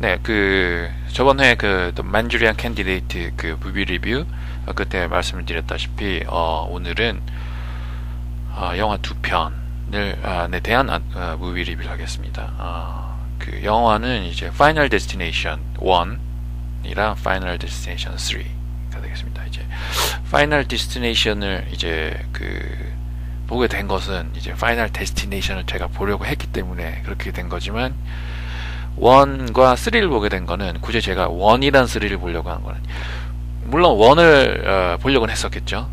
네, 저번에 The Manchurian Candidate 무비 리뷰 그때 말씀을 드렸다시피 오늘은 영화 두 편을 네, 대한 무비 리뷰를 하겠습니다. 그 영화는 이제 Final Destination 1이랑 Final Destination 3가 되겠습니다. 이제 Final Destination을 이제 보게 된 것은 이제 Final Destination을 제가 보려고 했기 때문에 그렇게 된 거지만 1과 3를 보게 된 거는 굳이 제가 1이란 3를 보려고 한 거는 물론 1을 보려고는 했었겠죠.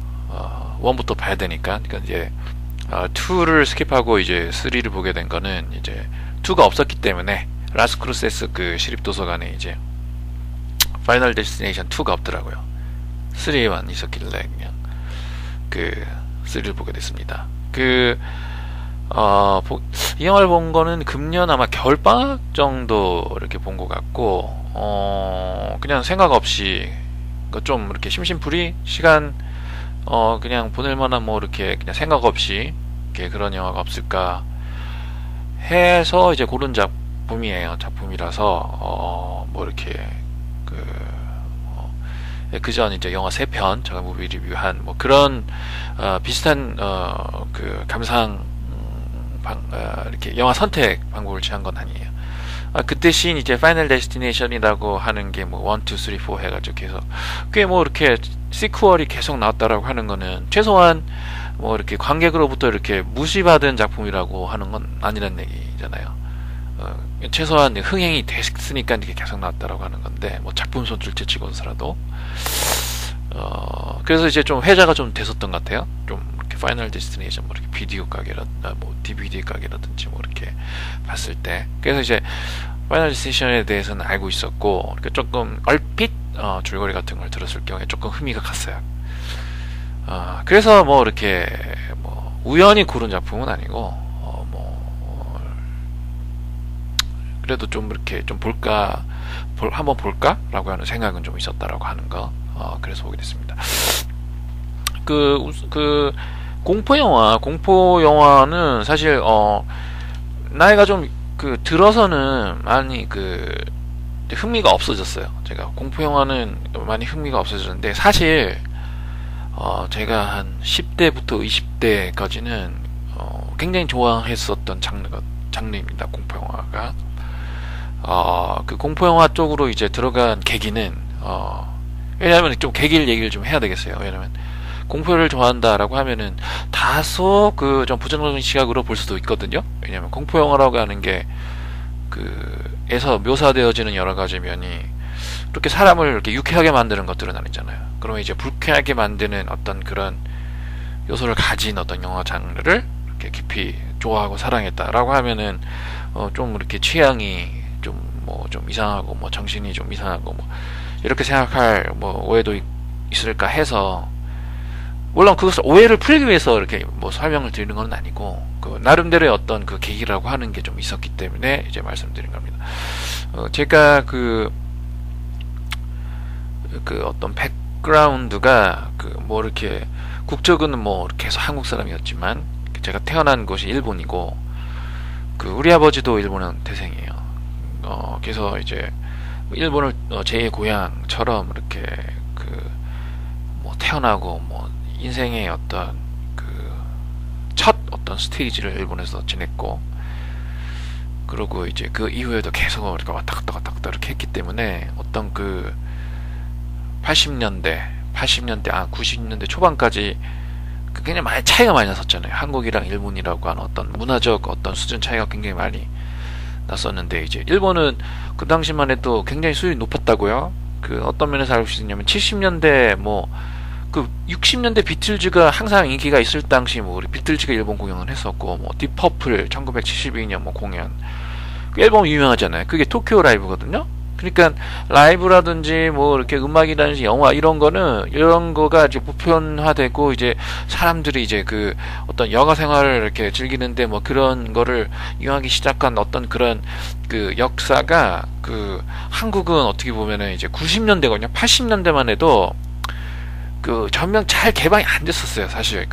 1부터 봐야 되니까. 그러니까 이제 2를 스킵하고 이제 3를 보게 된 거는 이제 2가 없었기 때문에 라스 크루세스 시립 도서관에 이제 파이널 데스티네이션 2가 없더라고요. 3만 있었길래 그냥 3를 보게 됐습니다. 이 영화를 본 거는 금년 아마 겨울방학 정도 이렇게 본 것 같고, 그냥 생각 없이, 좀 이렇게 심심풀이 시간, 그냥 보낼 만한 이렇게 그냥 생각 없이, 이렇게 그런 영화가 없을까 해서 이제 고른 작품이라서, 이렇게, 그전 이제 영화 3편, 제가 무비 리뷰한, 그런, 비슷한, 감상, 이렇게 영화 선택 방법을 취한 건 아니에요. 그 대신 이제 파이널 데스티네이션이라고 하는 게 1, 2, 3, 4 해가지고 계속 꽤 이렇게 시퀄이 계속 나왔다라고 하는 거는 최소한 이렇게 관객으로부터 이렇게 무시받은 작품이라고 하는 건 아니란 얘기잖아요. 최소한 흥행이 됐으니까 이렇게 계속 나왔다라고 하는 건데 작품 손 둘째 치고서라도 그래서 이제 좀 회자가 좀 됐었던 것 같아요. 좀 파이널 데스티네이션 이렇게 비디오 가게라든지 DVD 가게라든지 이렇게 봤을 때 그래서 이제 파이널 데스티네이션에 대해서는 알고 있었고 조금 얼핏 줄거리 같은 걸 들었을 경우에 조금 흥미가 갔어요. 그래서 이렇게 우연히 고른 작품은 아니고 그래도 좀 이렇게 좀 한번 볼까라고 하는 생각은 좀 있었다라고 하는 거 그래서 보게 됐습니다. 공포 영화는 사실 나이가 좀 들어서는 많이 흥미가 없어졌어요. 제가 공포 영화는 많이 흥미가 없어졌는데 사실 제가 한 10대부터 20대까지는 굉장히 좋아했었던 장르입니다. 공포 영화가. 공포 영화 쪽으로 이제 들어간 계기는 왜냐하면 좀 계기를 얘기를 좀 해야 되겠어요. 왜냐면 공포를 좋아한다라고 하면은 다소 좀 부정적인 시각으로 볼 수도 있거든요. 왜냐면 공포 영화라고 하는 게 에서 묘사되어지는 여러 가지 면이 그렇게 사람을 이렇게 유쾌하게 만드는 것들은 아니잖아요. 그러면 이제 불쾌하게 만드는 어떤 그런 요소를 가진 어떤 영화 장르를 이렇게 깊이 좋아하고 사랑했다라고 하면은 좀 이렇게 취향이 좀 이상하고 정신이 좀 이상하고 이렇게 생각할 오해도 있을까 해서 물론 그것을 오해를 풀기 위해서 이렇게 설명을 드리는 건 아니고 나름대로의 어떤 계기라고 하는 게 좀 있었기 때문에 이제 말씀드린 겁니다. 제가 어떤 백그라운드가 이렇게 국적은 계속 한국 사람이었지만 제가 태어난 곳이 일본이고 우리 아버지도 일본은 태생이에요. 그래서 이제 일본을 제2의 고향처럼 이렇게 태어나고 인생의 어떤 첫 어떤 스테이지를 일본에서 지냈고 그리고 이제 그 이후에도 계속 우리가 왔다 갔다 이렇게 했기 때문에 어떤 90년대 90년대 초반까지 굉장히 많이 차이가 많이 났었잖아요. 한국이랑 일본이라고 하는 어떤 문화적 어떤 수준 차이가 굉장히 많이 났었는데 이제 일본은 그 당시만 해도 굉장히 수준이 높았다고요. 어떤 면에서 알고 있었냐면 70년대 60년대 비틀즈가 항상 인기가 있을 당시 우리 비틀즈가 일본 공연을 했었고 딥퍼플 1972년 공연 앨범 유명하잖아요. 그게 도쿄 라이브거든요. 그러니까 라이브라든지 이렇게 음악이라든지 영화 이런 거가 이제 보편화되고 이제 사람들이 이제 어떤 여가 생활을 이렇게 즐기는데 그런 거를 이용하기 시작한 어떤 그런 역사가 한국은 어떻게 보면은 이제 90년대거든요. 80년대만 해도 전면 잘 개방이 안 됐었어요. 사실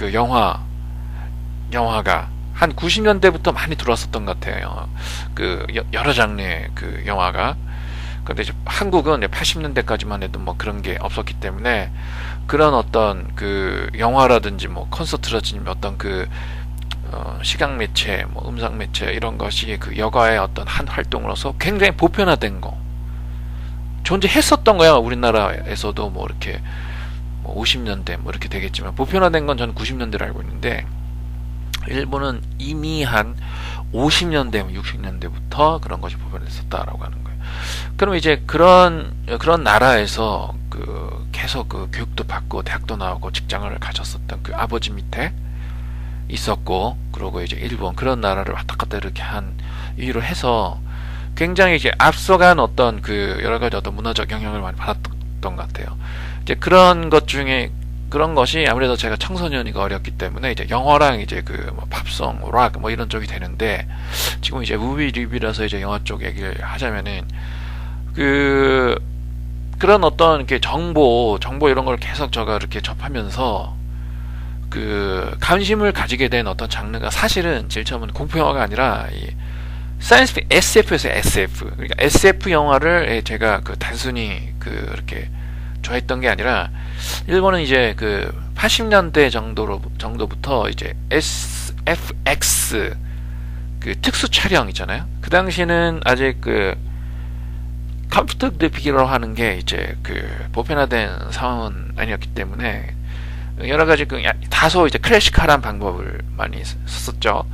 영화가 한 90년대부터 많이 들어왔었던 것 같아요. 여러 장르의 영화가 근데 이제 한국은 80년대까지만 해도 뭐 그런 게 없었기 때문에 그런 어떤 그 영화라든지 뭐 콘서트라든지 어떤 그 시각 매체, 뭐 음성 매체 이런 것이 그 여가의 어떤 한 활동으로서 굉장히 보편화된 거 존재했었던 거야. 우리나라에서도 뭐 이렇게 뭐 50년대 뭐 이렇게 되겠지만 보편화된 건 저는 90년대로 알고 있는데 일본은 이미 한 50년대, 60년대부터 그런 것이 보편했었다라고 하는 거예요. 그럼 이제 그런 나라에서 그 계속 그 교육도 받고 대학도 나오고 직장을 가졌었던 그 아버지 밑에 있었고, 그러고 이제 일본 그런 나라를 왔다 갔다 이렇게 한 이유로 해서 굉장히 이제 앞서간 어떤 그 여러 가지 어떤 문화적 영향을 많이 받았던 것 같아요. 이제 그런 것 중에 그런 것이 아무래도 제가 청소년이가 어렸기 때문에 이제 영어랑 이제 그 뭐 팝송, 락 뭐 이런 쪽이 되는데 지금 이제 무비 리뷰라서 이제 영화 쪽 얘기를 하자면은 그런 어떤 이렇게 정보 이런 걸 계속 제가 이렇게 접하면서 그 관심을 가지게 된 어떤 장르가 사실은 제일 처음은 공포 영화가 아니라 이 사이언스 SF에서 SF, 그러니까 SF 영화를 제가 그 단순히 그 이렇게 좋아했던 게 아니라 일본은 이제 그 80년대 정도부터 이제 SFX 그 특수 촬영 있잖아요. 그 당시에는 아직 그 컴퓨터 그래픽이라고 하는 게 이제 그 보편화된 상황은 아니었기 때문에 여러 가지 그 다소 이제 클래식한 방법을 많이 썼었죠.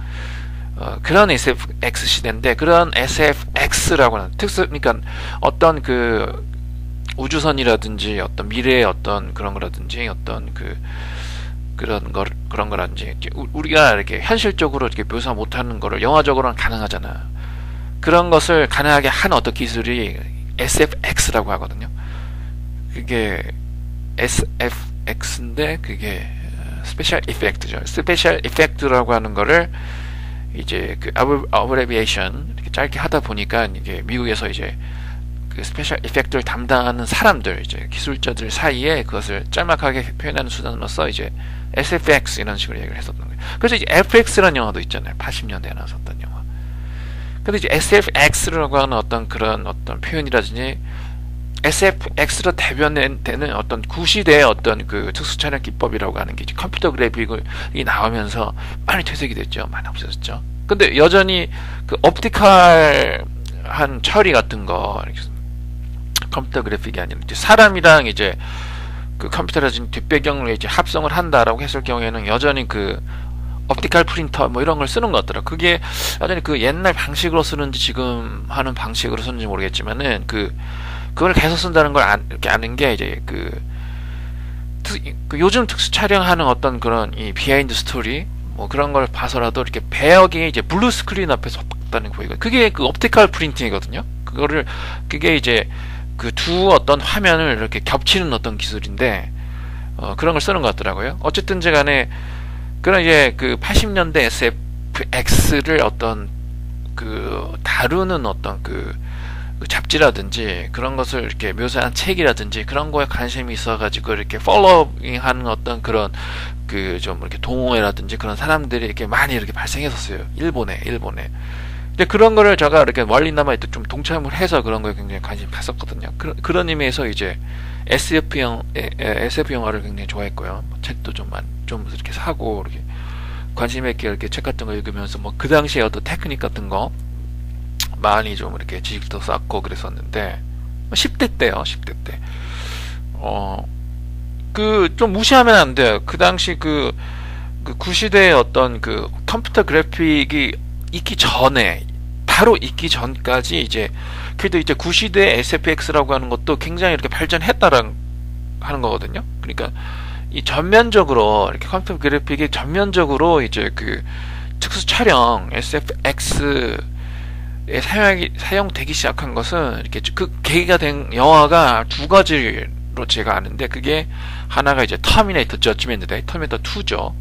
그런 SFX 시대인데 그런 SFX라고 하는 특수, 그러니까 어떤 그 우주선이라든지 어떤 미래의 어떤 그런 거라든지 어떤 그런 거라든지 우리가 이렇게 현실적으로 이렇게 묘사 못하는 거를 영화적으로는 가능하잖아. 그런 것을 가능하게 한 어떤 기술이 SFX라고 하거든요. 그게 SFX인데 그게 스페셜 이펙트죠. 스페셜 이펙트라고 하는 거를 이제 그 어브레비에이션 이렇게 짧게 하다 보니까 이게 미국에서 이제 그 스페셜 이펙트를 담당하는 사람들, 이제 기술자들 사이에 그것을 짤막하게 표현하는 수단으로서 이제 SFX 이런 식으로 얘기를 했었던 거예요. 그래서 이제 FX라는 영화도 있잖아요. 80년대에 나왔었던 영화. 근데 이제 SFX라고 하는 어떤 그런 어떤 표현이라든지 SFX로 대변되는 어떤 구시대의 어떤 그 특수 촬영 기법이라고 하는 게 이제 컴퓨터 그래픽이 나오면서 많이 퇴색이 됐죠. 많이 없어졌죠. 근데 여전히 그 옵티컬한 처리 같은 거, 컴퓨터 그래픽이 아니라 이제 사람이랑 이제 그 컴퓨터라든지 뒷배경을 이제 합성을 한다라고 했을 경우에는 여전히 그 옵티컬 프린터 뭐 이런 걸 쓰는 것 같더라. 그게 여전히 그 옛날 방식으로 쓰는지 지금 하는 방식으로 쓰는지 모르겠지만은 그걸 계속 쓴다는 걸 이렇게 아는 게 이제 그 요즘 특수 촬영하는 어떤 그런 이 비하인드 스토리 뭐 그런 걸 봐서라도 이렇게 배역이 이제 블루 스크린 앞에서 봤다는 거 보이고 그게 그 옵티컬 프린팅이거든요. 그게 이제 그 두 어떤 화면을 이렇게 겹치는 어떤 기술인데 그런 걸 쓰는 것 같더라고요. 어쨌든지 간에 그런 이제 그 80년대 SFX를 어떤 그 다루는 어떤 그 잡지라든지 그런 것을 이렇게 묘사한 책이라든지 그런 거에 관심이 있어가지고 이렇게 팔로잉하는 어떤 그런 그 좀 이렇게 동호회라든지 그런 사람들이 이렇게 많이 이렇게 발생했었어요. 일본에. 근데 그런 거를 제가 이렇게 멀리나마 좀 동참을 해서 그런 거에 굉장히 관심이 갔었거든요. 그런 의미에서 이제 SF 영화를 굉장히 좋아했고요. 뭐 책도 좀 이렇게 사고 이렇게 관심 있게 이렇게 책 같은 거 읽으면서 뭐 그 당시에 어떤 테크닉 같은 거 많이 좀 이렇게 지식도 쌓고 그랬었는데 10대 때요. 10대 때. 좀 무시하면 안 돼요. 그 당시 그 구시대의 어떤 그 컴퓨터 그래픽이 바로 있기 전까지 이제 그래도 이제 구시대 SFX라고 하는 것도 굉장히 이렇게 발전했다라는 하는 거거든요. 그러니까 이 전면적으로 이렇게 컴퓨터 그래픽이 전면적으로 이제 그 특수 촬영 SFX 사용되기 시작한 것은 이렇게 그 계기가 된 영화가 두 가지로 제가 아는데 그게 하나가 이제 터미네이터 저지먼트 데이 터미네이터 2죠.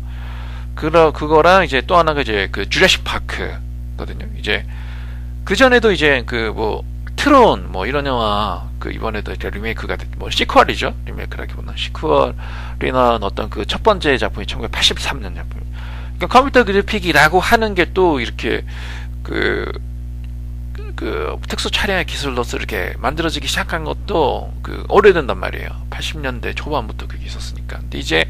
그거랑 이제 또 하나가 이제 그 주라식 파크거든요. 이제 그 전에도 이제 그 뭐 트론 뭐 이런 영화 그 이번에도 이제 리메이크가 뭐 시퀄이죠. 리메이크라기보다 시퀄이나 어떤 그 첫 번째 작품이 1983년 작품. 그러니까 컴퓨터 그래픽이라고 하는 게 또 이렇게 그 그 특수 촬영의 기술로서 이렇게 만들어지기 시작한 것도 그 오래된단 말이에요. 80년대 초반부터 그게 있었으니까. 근데 이제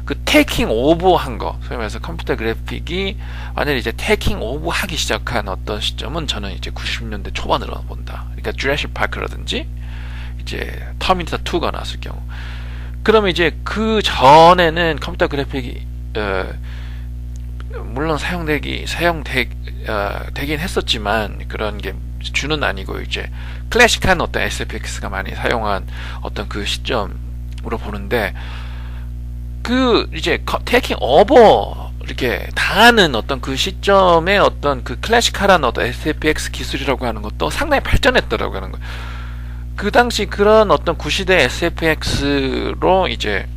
그 테이킹 오버 한 거, 소위 말해서 컴퓨터 그래픽이 완전히 이제 테이킹 오버 하기 시작한 어떤 시점은 저는 이제 90년대 초반으로 본다. 그러니까 주라식 파크라든지 이제 터미네이터 2가 나왔을 경우. 그러면 이제 그 전에는 컴퓨터 그래픽이 물론 되긴 했었지만 그런 게 주는 아니고 이제 클래식한 어떤 SFX가 많이 사용한 어떤 그 시점으로 보는데, 그 이제 테이킹 오버 이렇게 당하는 어떤 그 시점에 어떤 그 클래식한 어떤 SFX 기술이라고 하는 것도 상당히 발전했더라고 하는 거예요. 그 당시 그런 어떤 구시대 SFX로 이제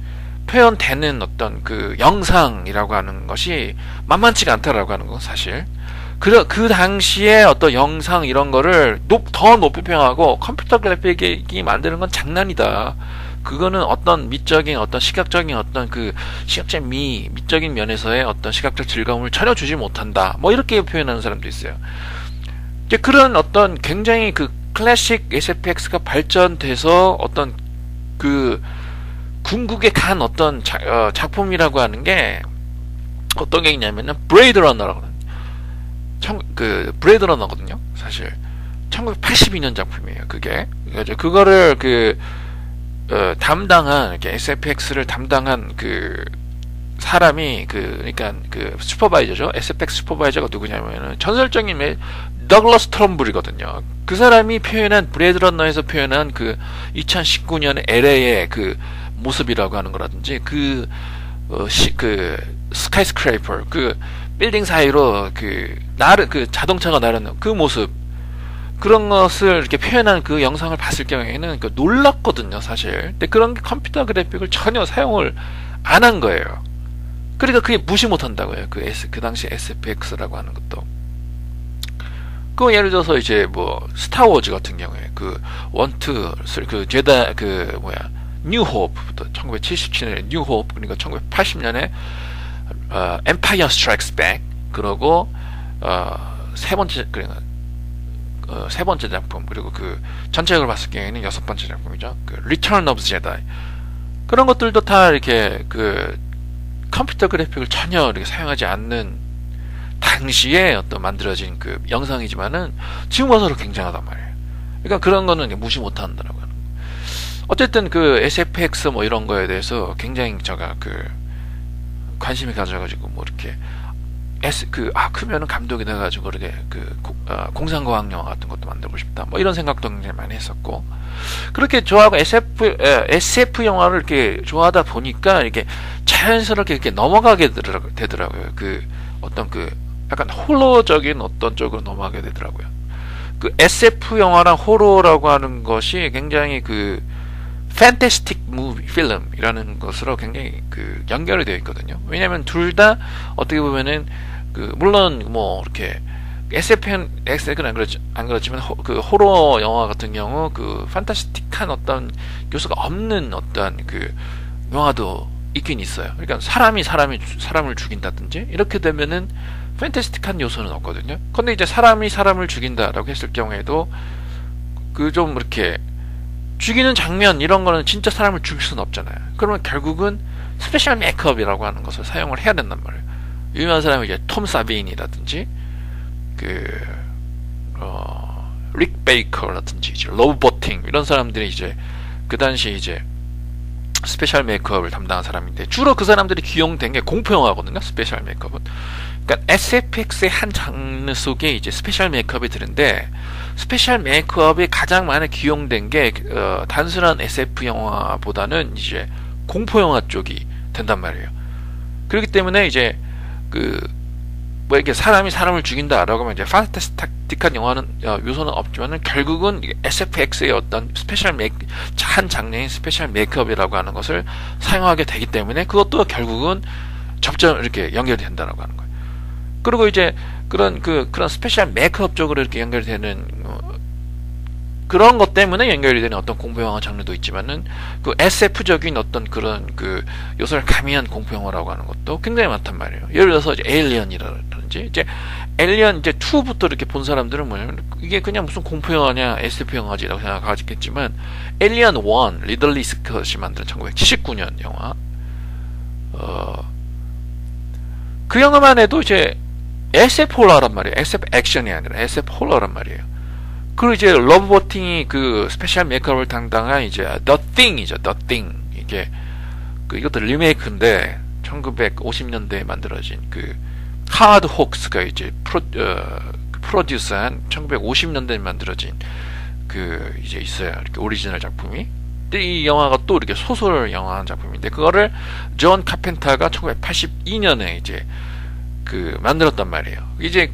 표현되는 어떤 그 영상이라고 하는 것이 만만치가 않다라고 하는 건 사실. 그 당시에 어떤 영상 이런 거를 더 높이 평하고 컴퓨터 그래픽이 만드는 건 장난이다. 그거는 어떤 미적인 어떤 시각적인 어떤 그 시각적 미적인 면에서의 어떤 시각적 즐거움을 전혀 주지 못한다. 뭐 이렇게 표현하는 사람도 있어요. 이제 그런 어떤 굉장히 그 클래식 SFX가 발전돼서 어떤 그 궁극에 간 어떤 작품이라고 하는 게 어떤 게 있냐면은 브레이드 러너라고 하는 그 브레이드 러너거든요. 사실 1982년 작품이에요. 그게 그거를 담당한 이렇게 SFX를 담당한 그 사람이 그러니까 그 슈퍼바이저죠. SFX 슈퍼바이저가 누구냐면은 전설적인 더글러스 트럼블이거든요. 그 사람이 표현한 브레이드 러너에서 표현한 그 2019년의 LA의 그 모습이라고 하는 거라든지 그 스카이스크레이퍼 그 빌딩 사이로 그 자동차가 나르는 그 모습, 그런 것을 이렇게 표현한 그 영상을 봤을 경우에는 놀랐거든요, 사실. 근데 그런 컴퓨터 그래픽을 전혀 사용을 안 한 거예요. 그러니까 그게 무시 못 한다고요. 그 당시 SFX라고 하는 것도. 그 예를 들어서 이제 뭐 스타워즈 같은 경우에 그 1, 2, 3, 그 제다 뉴 호프부터 1977년에 뉴 호프, 그러니까 1980년에 엠파이어 스트라이크스 백, 그러고 세 번째 작품, 그리고 그 전체적으로 봤을 경우에는 6번째 작품이죠. 그 리턴 오브 제다이. 그런 것들도 다 이렇게 그 컴퓨터 그래픽을 전혀 이렇게 사용하지 않는 당시에 어떤 만들어진 그 영상이지만은 지금 와서도 굉장하단 말이에요. 그러니까 그런 거는 무시 못 한다라고 하는 거. 어쨌든 그 SFX 뭐 이런 거에 대해서 굉장히 제가 그 관심이 가져가지고 뭐 이렇게 크면은 감독이 돼가지고 이렇게 공상과학 영화 같은 것도 만들고 싶다. 뭐 이런 생각도 굉장히 많이 했었고, 그렇게 좋아하고 SF 영화를 이렇게 좋아하다 보니까 이렇게 자연스럽게 이렇게 넘어가게 되더라고요. 그 어떤 그 약간 호러적인 어떤 쪽으로 넘어가게 되더라고요. 그 SF 영화랑 호러라고 하는 것이 굉장히 그 판타스틱 무비 필름이라는 것으로 굉장히 그 연결이 되어 있거든요. 왜냐하면 둘 다 어떻게 보면은 그 물론 뭐 이렇게 SF는 안 그렇지만 그 호러 영화 같은 경우 그 판타스틱한 어떤 요소가 없는 어떤 그 영화도 있긴 있어요. 그러니까 사람을 죽인다든지 이렇게 되면은 판타스틱한 요소는 없거든요. 근데 이제 사람이 사람을 죽인다라고 했을 경우에도 그 좀 이렇게 죽이는 장면 이런 거는 진짜 사람을 죽일 수는 없잖아요. 그러면 결국은 스페셜 메이크업이라고 하는 것을 사용을 해야 된단 말이에요. 유명한 사람이 이제 톰 사비인이라든지 릭 베이커라든지 이제 로브 버팅 이런 사람들이 이제 그 당시 이제 스페셜 메이크업을 담당한 사람인데, 주로 그 사람들이 기용된 게 공포 영화거든요. 스페셜 메이크업은. 그러니까 SFX의 한 장르 속에 이제 스페셜 메이크업이 드는데, 스페셜 메이크업이 가장 많이 기용된 게 단순한 SF 영화보다는 이제 공포 영화 쪽이 된단 말이에요. 그렇기 때문에 이제 뭐 이렇게 사람이 사람을 죽인다라고 하면 이제 판타스틱한 영화는 요소는 없지만은 결국은 SFX의 어떤 한 장르인 스페셜 메이크업이라고 하는 것을 사용하게 되기 때문에 그것도 결국은 접점 이렇게 연결이 된다라고 하는 거예요. 그리고 이제 그런 스페셜 메이크업 쪽으로 이렇게 연결되는 그런 것 때문에 연결이 되는 어떤 공포 영화 장르도 있지만은 그 SF적인 어떤 그런 그 요소를 가미한 공포 영화라고 하는 것도 굉장히 많단 말이에요. 예를 들어서 이제 에일리언이라든지 이제 에일리언 이제 2부터 이렇게 본 사람들은 뭐냐면 이게 그냥 무슨 공포 영화냐 SF 영화지라고 생각하겠지만 에일리언 1 리들리 스캇이 만든 1979년 영화 그 영화만 해도 이제 SF 홀러란 말이에요. SF 액션이 아니라 SF 홀러란 말이에요. 그리고 이제 러브 버팅이 그 스페셜 메이크업을 담당한 이제 The Thing이죠. The Thing 이게 이것도 리메이크인데 1950년대에 만들어진 그 하드 혹스가 이제 프로듀스한 1950년대에 만들어진 그 이제 있어요. 이렇게 오리지널 작품이. 근데 이 영화가 또 이렇게 소설 영화 한 작품인데 그거를 존 카펜터가 1982년에 이제 그 만들었단 말이에요. 이제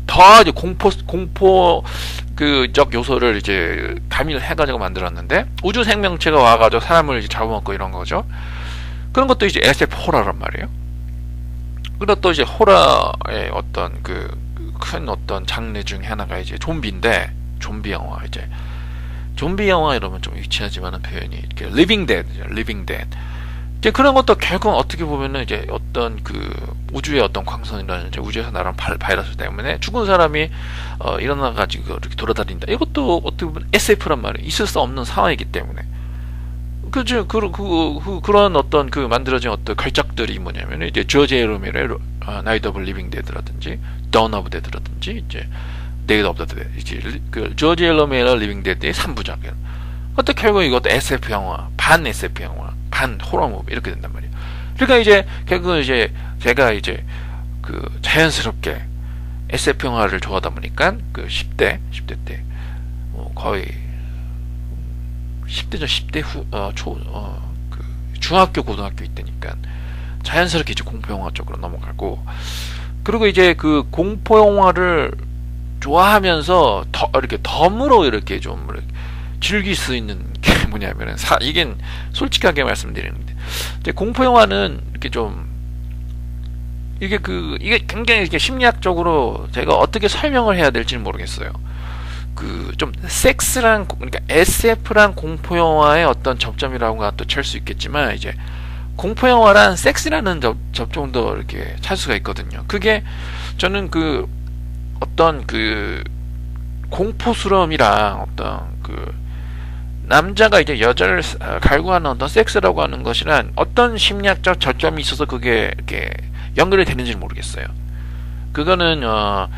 더 이제 공포 그적 요소를 이제 가미를 해가지고 만들었는데 우주 생명체가 와가지고 사람을 이제 잡아먹고 이런 거죠. 그런 것도 이제 SF 호러란 말이에요. 그리고 또 이제 호러의 어떤 큰 어떤 장르 중에 하나가 이제 좀비인데 좀비 영화 이제 좀비 영화 이러면 좀 유치하지만은 표현이 이렇게 리빙 데드죠. 리빙 데드. 이제 그런 것도 결국 어떻게 보면은 이제 어떤 그 우주의 어떤 광선이라든지 우주에서 나온 바이러스 때문에 죽은 사람이 일어나 가지고 이렇게 돌아다닌다. 이것도 어떻게 보면 SF란 말이에요. 있을 수 없는 상황이기 때문에. 그죠. 그런 어떤 그 만들어진 어떤 걸작들이 뭐냐면 이제 조지 A. 로메로의 나이트 오브 리빙 데드라든지 다운 오브 데드라든지 이제 데이 오브 데드 이제 그 조지 A. 로메로 리빙 데드의 3부작. 어떻게 결국 이것도 SF 영화, 반 SF 영화, 반 호러 무비 이렇게 된단 말이에요. 그러니까 이제 결국은 이제 제가 이제 그 자연스럽게 SF 영화를 좋아하다 보니까 그 10대 때 거의 10대죠. 10대 그 중학교 고등학교 이때니까 자연스럽게 이제 공포 영화 쪽으로 넘어가고 그리고 이제 그 공포 영화를 좋아하면서 이렇게 덤으로 이렇게 좀 이렇게 즐길 수 있는 게 뭐냐면은 이게 솔직하게 말씀드리는데 이제 공포 영화는 이렇게 좀 이게 굉장히 이렇게 심리학적으로 제가 어떻게 설명을 해야 될지는 모르겠어요. 그 좀 섹스랑 그러니까 SF랑 공포 영화의 어떤 접점이라고가 또 칠 수 있겠지만 이제 공포 영화란 섹스라는 접종도 이렇게 찰 수가 있거든요. 그게 저는 그 어떤 그 공포스러움이랑 어떤 그 남자가 이제 여자를 갈구하는 어떤 섹스라고 하는 것이란 어떤 심리학적 저점이 있어서 그게 이렇게 연결이 되는지는 모르겠어요. 그거는 뭐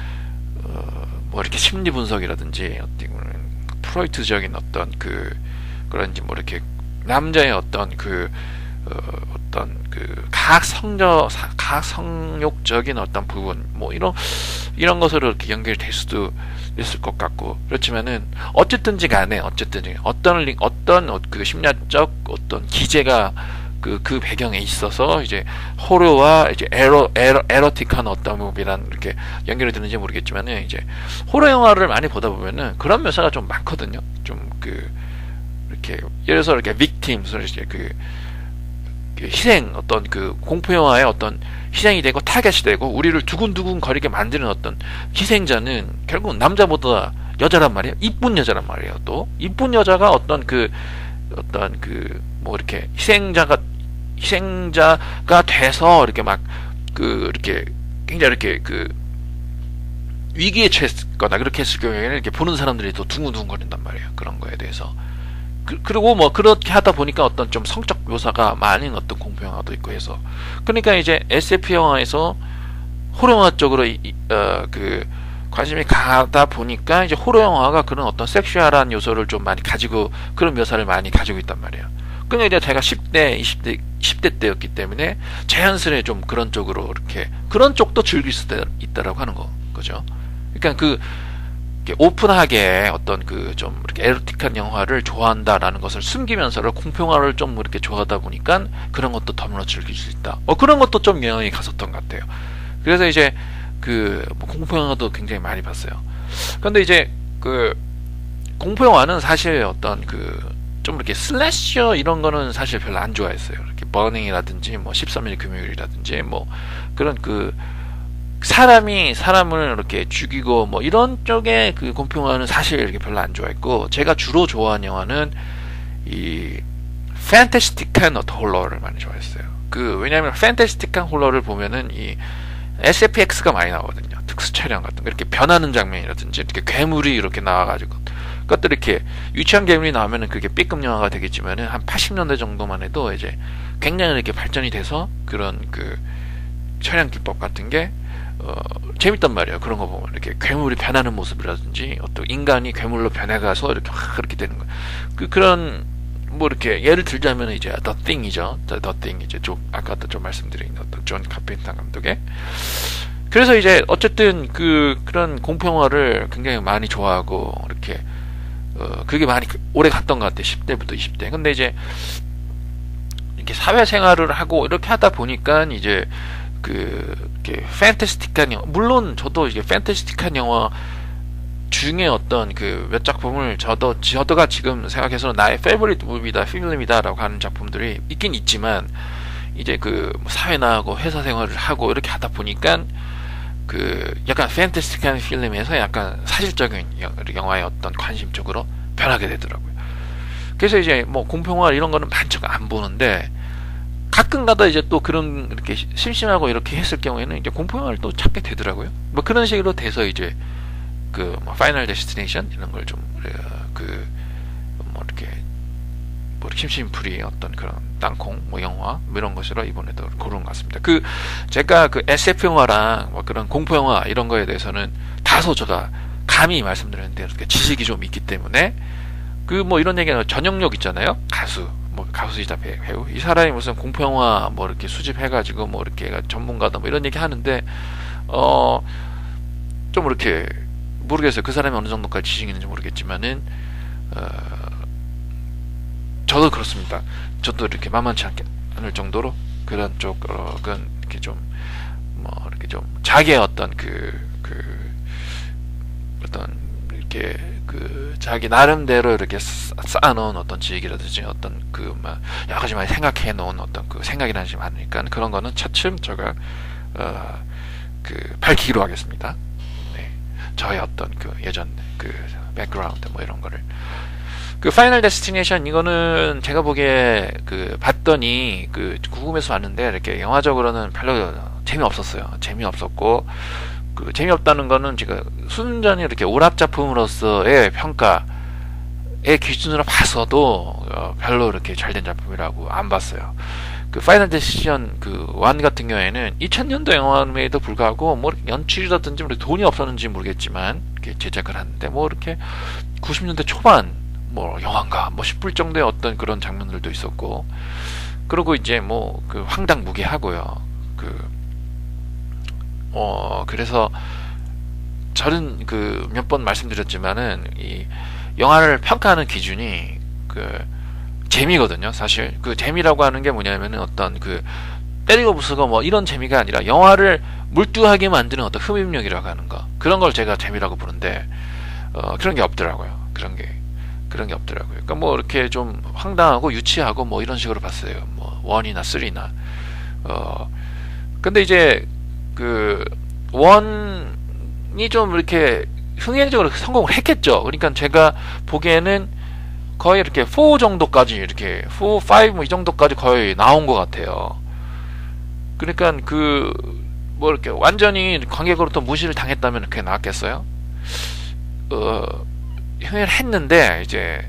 이렇게 심리 분석이라든지 어떻게 보면 프로이트적인 어떤 그런지 뭐 이렇게 남자의 어떤 어떤 가학성욕적인 어떤 부분 뭐 이런 것으로 이렇게 연결될 수도 있을 것 같고 그렇지만은 어쨌든지 간에 어떤 그 심리학적 어떤 기제가 그 배경에 있어서 이제 호러와 이제 에로틱한 어떤 무비란 이렇게 연결이 되는지 모르겠지만은 이제 호러 영화를 많이 보다 보면은 그런 묘사가 좀 많거든요. 좀 이렇게 예를 들어서 이렇게 빅팀 이렇게 희생 어떤 그 공포 영화의 어떤 희생이 되고 타겟이 되고 우리를 두근두근 거리게 만드는 어떤 희생자는 결국 남자보다 여자란 말이에요. 이쁜 여자란 말이에요. 또 이쁜 여자가 어떤 뭐 이렇게 희생자가 돼서 이렇게 막 이렇게 굉장히 이렇게 위기에 처했거나 그렇게 했을 경우에는 이렇게 보는 사람들이 또 둥근둥근거린단 말이에요. 그런 거에 대해서. 그리고 뭐 그렇게 하다 보니까 어떤 좀 성적 묘사가 많은 어떤 공포 영화도 있고 해서 그러니까 이제 SF 영화에서 호러 영화 쪽으로 관심이 가다 보니까 이제 호러 영화가 그런 어떤 섹슈얼한 요소를 좀 많이 가지고 그런 묘사를 많이 가지고 있단 말이에요. 그러니까 이제 제가 10대, 10대 때였기 때문에 자연스레 좀 그런 쪽으로 이렇게 그런 쪽도 즐길 수 있다라고 하는 거죠. 그러니까 이렇게 오픈하게 어떤 좀 이렇게 에로틱한 영화를 좋아한다라는 것을 숨기면서 공포 영화를 좀 이렇게 좋아하다 보니까 그런 것도 더불어 즐길 수 있다. 그런 것도 좀 영향이 갔었던 것 같아요. 그래서 이제 뭐 공포 영화도 굉장히 많이 봤어요. 그런데 이제 공포 영화는 사실 어떤 좀 이렇게 슬래셔 이런 거는 사실 별로 안 좋아했어요. 이렇게 버닝이라든지 뭐 13일 금요일이라든지 뭐 그런 사람이 사람을 이렇게 죽이고 뭐 이런 쪽의 공포 영화는 사실 이렇게 별로 안 좋아했고 제가 주로 좋아하는 영화는 이 판타스틱한 어떤 홀러를 많이 좋아했어요. 왜냐하면 판타스틱한 홀러를 보면은 이 SFX가 많이 나오거든요. 특수 촬영 같은 거 이렇게 변하는 장면이라든지 이렇게 괴물이 이렇게 나와가지고 그것들 이렇게 유치한 괴물이 나오면은 그게 B급 영화가 되겠지만은 한 80년대 정도만 해도 이제 굉장히 이렇게 발전이 돼서 그런 그 촬영 기법 같은 게 재밌단 말이에요. 그런 거 보면 이렇게 괴물이 변하는 모습이라든지 어떤 인간이 괴물로 변해가서 이렇게 확 그렇게 되는 거. 그런 뭐 이렇게 예를 들자면 이제 The Thing이죠. The Thing 이제 아까도 좀 말씀드린 어떤 존 카펜터 감독의. 그래서 이제 어쨌든 그런 공포 영화를 굉장히 많이 좋아하고 이렇게 그게 많이 오래 갔던 것 같아요. 10대부터 20대. 근데 이제 이렇게 사회생활을 하고 이렇게 하다 보니까 이제 이렇게 판타스틱한 영화, 물론 저도 이게 판타스틱한 영화 중에 어떤 몇 작품을 저도가 지금 생각해서 나의 페이보릿 무비다, 필름이다라고 하는 작품들이 있긴 있지만 이제 사회나하고 회사 생활을 하고 이렇게 하다 보니까 약간 판타스틱한 필름에서 약간 사실적인 영화의 어떤 관심 쪽으로 변하게 되더라고요. 그래서 이제 뭐 공포 영화 이런 거는 많이가 안 보는데 가끔가다 이제 또 그런 이렇게 심심하고 이렇게 했을 경우에는 이제 공포 영화를 또 찾게 되더라고요. 뭐 그런 식으로 돼서 이제 뭐 파이널 데스티네이션 이런 걸 좀 뭐 이렇게 뭐 심심풀이 어떤 그런 땅콩 뭐 영화 뭐 이런 것으로 이번에도 고른 것 같습니다. 제가 SF 영화랑 뭐 그런 공포 영화 이런 거에 대해서는 다소 제가 감히 말씀드렸는데 이렇게 지식이 좀 있기 때문에 뭐 이런 얘기는 전형력 있잖아요. 가수이자 배우. 이 사람이 무슨 공포 영화 뭐 이렇게 수집해가지고 뭐 이렇게 전문가다 뭐 이런 얘기 하는데 좀 이렇게 모르겠어요. 그 사람이 어느 정도까지 지식이 있는지 모르겠지만은 저도 그렇습니다. 저도 이렇게 만만치 않을 정도로 그런 쪽은 이렇게 좀 뭐 이렇게 좀 자기의 어떤 어떤 이렇게 자기 나름대로 이렇게 쌓아놓은 어떤 지식이라든지 어떤 여러 가지 많이 생각해 놓은 어떤 생각이라는 게 많으니까 그런 거는 차츰 제가 밝히기로 하겠습니다. 네. 저의 어떤 예전 백그라운드 뭐 이런 거를 파이널 데스티네이션 이거는 제가 보기에 봤더니 궁금해서 왔는데 이렇게 영화적으로는 별로 재미없었어요. 재미없었고 재미없다는 거는 제가 순전히 이렇게 오락 작품으로서의 평가의 기준으로 봐서도 별로 이렇게 잘된 작품이라고 안 봤어요. 파이널 데스티네이션 1 같은 경우에는 2000년도 영화임에도 불구하고 뭐 연출이라든지 돈이 없었는지 모르겠지만 이렇게 제작을 하는데 뭐 이렇게 90년대 초반 뭐 영화인가 뭐 싶을 정도의 어떤 그런 장면들도 있었고 그리고 이제 뭐 황당무계하고요. 그래서 저는 몇 번 말씀드렸지만은 이 영화를 평가하는 기준이 재미거든요. 사실 재미라고 하는 게 뭐냐면은 어떤 때리고 부수고 뭐 이런 재미가 아니라 영화를 몰두하게 만드는 어떤 흡입력이라고 하는 거 그런 걸 제가 재미라고 부르는데 그런 게 없더라고요. 그런 게 없더라고요. 그러니까 뭐 이렇게 좀 황당하고 유치하고 뭐 이런 식으로 봤어요. 뭐 1이나 3나 근데 이제 원이 좀 이렇게 흥행적으로 성공을 했겠죠. 그러니까 제가 보기에는 거의 이렇게 4 정도까지 이렇게 4, 5 뭐 이 정도까지 거의 나온 것 같아요. 그러니까 뭐 이렇게 완전히 관객으로부터 무시를 당했다면 그게 나왔겠어요? 흥행을 했는데 이제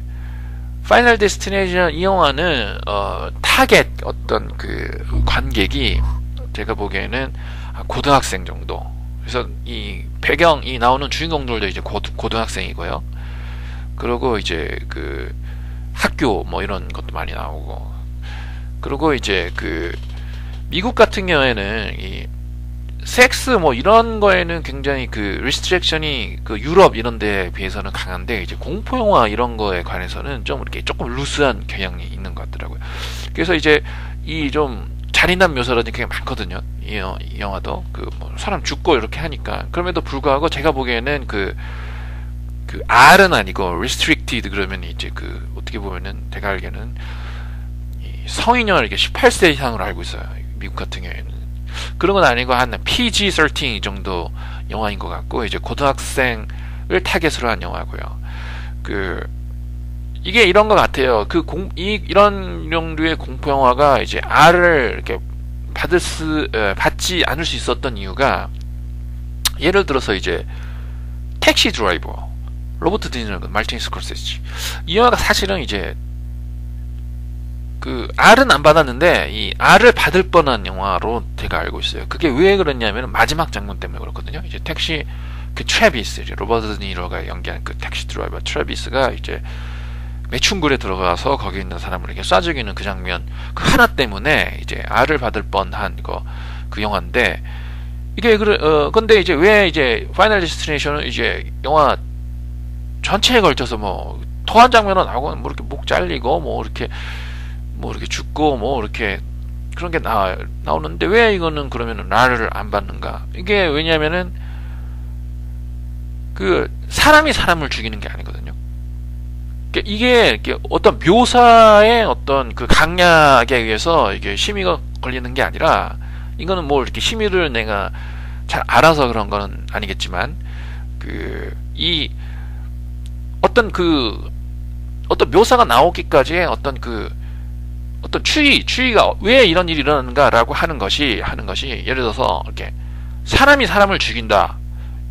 파이널 데스티네이션 이 영화는 타겟 어떤 관객이 제가 보기에는 고등학생 정도. 그래서 이 배경이 나오는 주인공들도 이제 고등학생이고요. 그리고 이제 학교 뭐 이런 것도 많이 나오고. 그리고 이제 미국 같은 경우에는 이 섹스 뭐 이런 거에는 굉장히 리스트렉션이 유럽 이런 데에 비해서는 강한데 이제 공포 영화 이런 거에 관해서는 좀 이렇게 조금 루스한 경향이 있는 것 같더라고요. 그래서 이제 이 좀 잔인한 묘사라든지 게 많거든요. 이 영화도 뭐 사람 죽고 이렇게 하니까 그럼에도 불구하고 제가 보기에는 R은 아니고 restricted 그러면 이제 어떻게 보면은 제가 알기에는 성인용 이렇게 18세 이상으로 알고 있어요. 미국 같은 경우에는 그런 건 아니고 한 PG-13 이 정도 영화인 것 같고 이제 고등학생을 타겟으로 한 영화고요. 이게 이런 것 같아요. 이런 종류의 공포 영화가 이제 R을 이렇게 받지 않을 수 있었던 이유가, 예를 들어서 이제 택시 드라이버, 로버트 디니로, 마르틴 스콜세지, 이 영화가 사실은 이제 그 R은 안 받았는데 이 R을 받을 뻔한 영화로 제가 알고 있어요. 그게 왜 그랬냐면 마지막 장면 때문에 그렇거든요. 이제 택시 그 트래비스, 로버트 디니로가 연기한 그 택시 드라이버 트래비스가 이제 매춘굴에 들어가서 거기 있는 사람을 이렇게 쏴 죽이는 그 장면, 그 하나 때문에 이제 R을 받을 뻔한 그 영화인데, 이게 근데 이제 왜 이제 파이널 데스티네이션은 이제 영화 전체에 걸쳐서 뭐 더한 장면은 나오고 뭐 이렇게 목 잘리고 뭐 이렇게 죽고 뭐 이렇게 그런 게 나오는데, 왜 이거는 그러면은 R을 안 받는가? 이게 왜냐면은 그 사람이 사람을 죽이는 게 아니거든요. 이게 어떤 묘사의 어떤 그 강약에 의해서 이게 심의가 걸리는 게 아니라, 이거는 뭐 이렇게 심의를 내가 잘 알아서 그런 거는 아니겠지만, 어떤 묘사가 나오기까지의 어떤 추이가 왜 이런 일이 일어나는가라고 하는 것이 예를 들어서 이렇게 사람이 사람을 죽인다,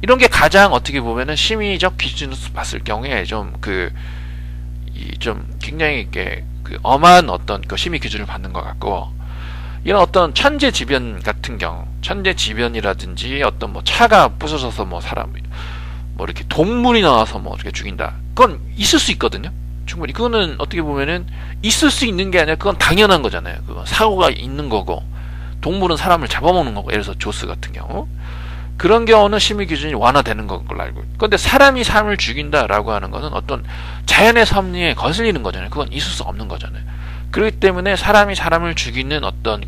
이런 게 가장 어떻게 보면은 심의적 기준으로 봤을 경우에 좀 굉장히 이렇게 엄한 어떤 그 심의 기준을 받는 것 같고, 이런 어떤 천재지변 같은 경우, 천재지변이라든지 어떤 뭐 차가 부서져서 뭐 사람 뭐 이렇게 동물이 나와서 뭐 이렇게 죽인다, 그건 있을 수 있거든요. 충분히 그거는 어떻게 보면은 있을 수 있는 게 아니라 그건 당연한 거잖아요. 그건 사고가 있는 거고, 동물은 사람을 잡아먹는 거고. 예를 들어서 조스 같은 경우, 그런 경우는 심의 기준이 완화되는 걸로 알고 있고, 근데 사람이 사람을 죽인다라고 하는 것은 어떤 자연의 섭리에 거슬리는 거잖아요. 그건 있을 수 없는 거잖아요. 그렇기 때문에 사람이 사람을 죽이는 어떤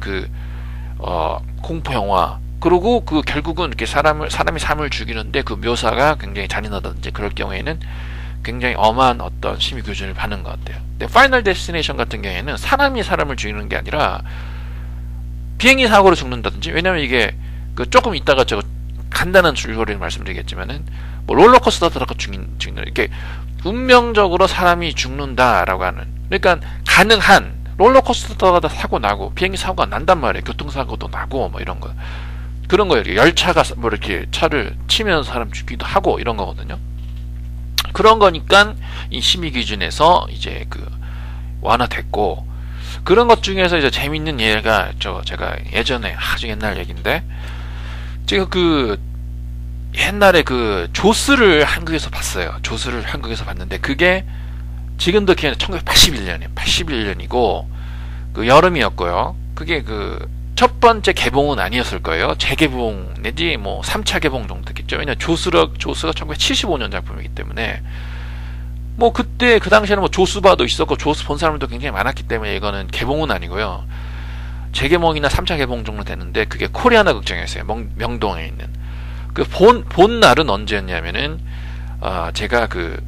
공포 영화, 그리고 결국은 이렇게 사람이 사람을 죽이는데 그 묘사가 굉장히 잔인하다든지 그럴 경우에는 굉장히 엄한 어떤 심의 기준을 받는 것 같아요. 근데 파이널 데스티네이션 같은 경우에는 사람이 사람을 죽이는 게 아니라 비행기 사고로 죽는다든지, 왜냐면 이게 조금 이따가 제가 간단한 줄거리를 말씀드리겠지만은, 뭐 롤러코스터 타다가 죽는, 이렇게 운명적으로 사람이 죽는다라고 하는, 그러니까 가능한 롤러코스터 타다 사고 나고 비행기 사고가 난단 말이에요. 교통사고도 나고 뭐 이런 거, 그런 거예요. 열차가 뭐 이렇게 차를 치면서 사람 죽기도 하고 이런 거거든요. 그런 거니까 이 심의 기준에서 이제 완화됐고, 그런 것 중에서 이제 재밌는 예가 제가 예전에 아주 옛날 얘기인데, 제가 옛날에 조스를 한국에서 봤어요. 조스를 한국에서 봤는데, 그게 지금도 기억나, 1981년이고 여름이었고요. 그게 첫 번째 개봉은 아니었을 거예요. 재개봉 내지 뭐 3차 개봉 정도 됐겠죠. 왜냐면 조스가 1975년 작품이기 때문에, 뭐 그때 그 당시에는 뭐 조스바도 있었고 조스 본 사람들도 굉장히 많았기 때문에 이거는 개봉은 아니고요. 재개봉이나 3차 개봉 정도 됐는데, 그게 코리아나 극장이었어요. 명동에 있는. 본 날은 언제였냐면은, 제가 그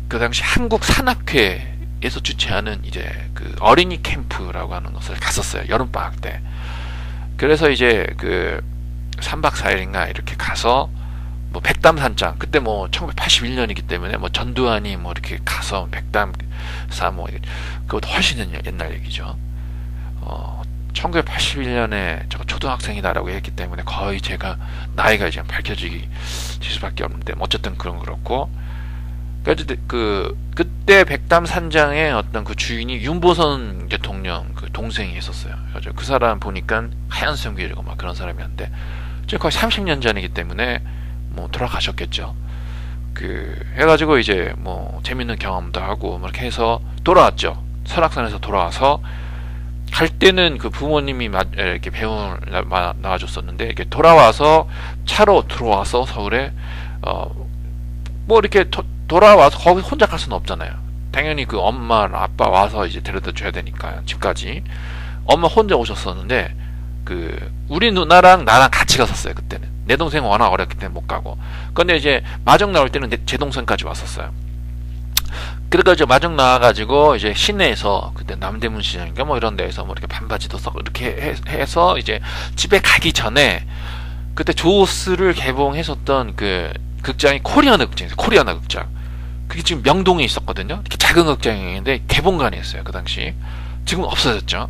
당시 한국 산악회에서 주최하는 이제 어린이 캠프라고 하는 것을 갔었어요. 여름방학 때. 그래서 이제 3박 4일인가 이렇게 가서 뭐 백담산장, 그때 뭐 1981년이기 때문에 뭐 전두환이 뭐 이렇게 가서 백담사 뭐 그것도 훨씬 옛날 얘기죠. 1981년에 제가 초등학생이다라고 했기 때문에 거의 제가 나이가 이제 밝혀지기 수밖에 없는데, 어쨌든 그렇고, 그때 백담산장의 어떤 주인이 윤보선 대통령 동생이 있었어요. 그래서 그 사람 보니까 하얀 수염기르고 막 그런 사람이었는데, 지금 거의 30년 전이기 때문에 뭐 돌아가셨겠죠. 해가지고 이제 뭐 재밌는 경험도 하고 뭐 이렇게 해서 돌아왔죠. 설악산에서 돌아와서, 갈 때는 부모님이 이렇게 배웅을 나와줬었는데, 이렇게 차로 들어와서 서울에 뭐 이렇게 돌아와서 거기 혼자 갈 수는 없잖아요. 당연히 엄마 아빠 와서 이제 데려다 줘야 되니까 집까지. 엄마 혼자 오셨었는데, 우리 누나랑 나랑 같이 갔었어요. 그때는 내 동생 워낙 어렸기 때문에 못 가고. 근데 이제 마중 나올 때는 제 동생까지 왔었어요. 그러니까 이제 마중 나와가지고 이제 시내에서, 그때 남대문 시장인가 뭐 이런 데에서 뭐 이렇게 반바지도 썩 이렇게 해서 이제 집에 가기 전에, 그때 조스를 개봉했었던 극장이 코리아나 극장이었어요. 코리아나 극장. 그게 지금 명동에 있었거든요. 이렇게 작은 극장인데 개봉관이었어요. 그 당시. 지금 없어졌죠.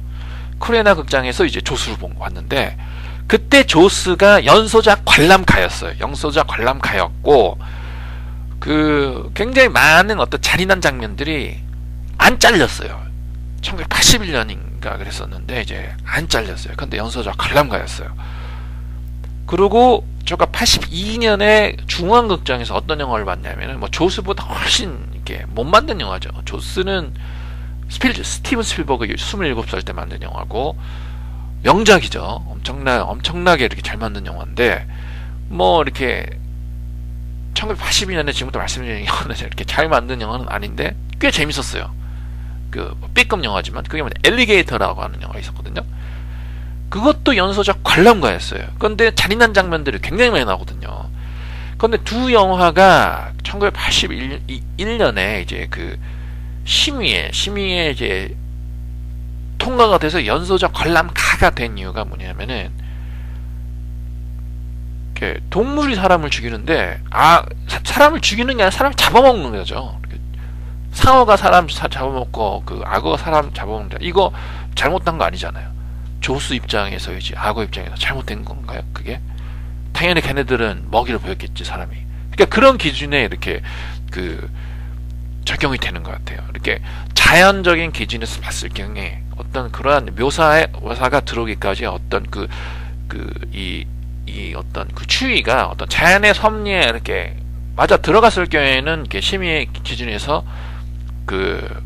코리아나 극장에서 이제 조스를 왔는데, 그때 조스가 연소작 관람가였어요. 연소작 관람가였고, 그 굉장히 많은 어떤 잔인한 장면들이 안 잘렸어요. 1981년인가 그랬었는데 이제 안 잘렸어요. 근데 연소작 관람가였어요. 그리고 제가 82년에 중앙극장에서 어떤 영화를 봤냐면은 뭐 조스보다 훨씬 이렇게 못 만든 영화죠. 조스는 스티븐 스필버그 27살 때 만든 영화고 명작이죠. 엄청나게 이렇게 잘 만든 영화인데, 뭐 이렇게 1982년에 지금부터 말씀드린 영화는 이렇게 잘 만든 영화는 아닌데 꽤 재밌었어요. 그 B급 영화지만 그게 뭐냐, 엘리게이터라고 하는 영화가 있었거든요. 그것도 연소작 관람가였어요. 그런데 잔인한 장면들이 굉장히 많이 나오거든요. 그런데 두 영화가 1981년에 이제 그 심의에 이제 통과가 돼서 연소작 관람가가 된 이유가 뭐냐면은, 동물이 사람을 죽이는데, 사람을 죽이는 게 아니라 사람을 잡아먹는 거죠. 상어가 사람 잡아먹고 그 악어가 사람 잡아먹는다. 이거 잘못한 거 아니잖아요. 조스 입장에서 이제 악어 입장에서 잘못된 건가요? 그게 당연히 걔네들은 먹이를 보였겠지, 사람이. 그러니까 그런 기준에 이렇게 그 적용이 되는 것 같아요. 이렇게 자연적인 기준에서 봤을 경우에 어떤 그러한 묘사가 들어오기까지 어떤 이 어떤 그 추이가 어떤 자연의 섭리에 이렇게 맞아 들어갔을 경우에는 이렇게 심의의 기준에서 그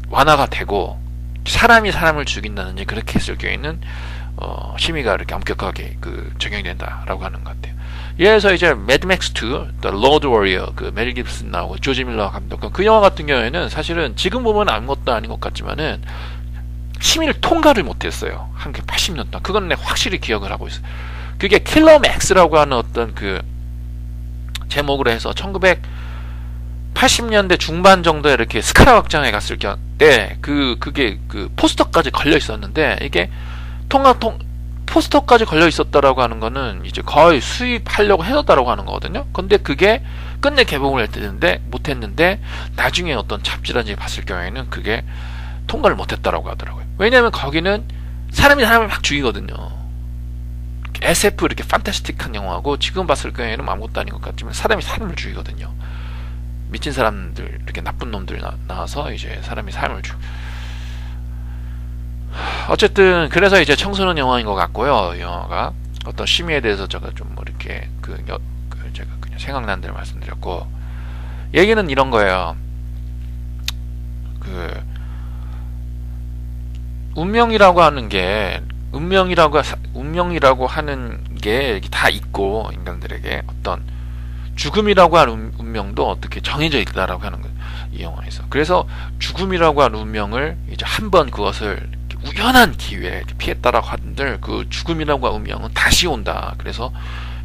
완화가 되고, 사람이 사람을 죽인다든지 그렇게 했을 경우에는 심의가 이렇게 엄격하게 그 적용이 된다라고 하는 것 같아요. 예를 들어서 이제 매드맥스 2, The Road Warrior, 그 멜 깁슨 나오고 조지 밀러 감독, 그 영화 같은 경우에는 사실은 지금 보면 아무것도 아닌 것 같지만은 심의를 통과를 못했어요. 한 80년 동안. 그건 내가 확실히 기억을 하고 있어요. 그게 킬러 맥스라고 하는 어떤 그 제목으로 해서 1980년대 중반 정도에 이렇게 스카라 극장에 갔을 때 그게 그 포스터까지 걸려 있었는데, 이게 포스터까지 걸려 있었다라고 하는 거는 이제 거의 수입하려고 해놨다라고 하는 거거든요. 근데 그게 끝내 개봉을 못했는데 나중에 어떤 잡지라든지 봤을 경우에는 그게 통과를 못했다라고 하더라고요. 왜냐하면 거기는 사람이 사람을 막 죽이거든요. SF 이렇게 판타스틱한 영화고, 지금 봤을 경우에는 아무것도 아닌 것 같지만 사람이 사람을 죽이거든요. 미친 사람들, 이렇게 나쁜 놈들 나와서 이제 사람이 사람을 어쨌든 그래서 이제 청소년 영화인 것 같고요. 이 영화가 어떤 심의에 대해서 제가 좀 뭐 이렇게 제가 그냥 생각난 대로 말씀드렸고, 얘기는 이런 거예요. 그 운명이라고 하는 게 다 있고, 인간들에게 어떤 죽음이라고 하는 운명도 어떻게 정해져 있다라고 하는 거예요, 이 영화에서. 그래서 죽음이라고 하는 운명을 이제 한번 그것을 우연한 기회에 피했다라고 하는데, 그 죽음이라고 하는 운명은 다시 온다. 그래서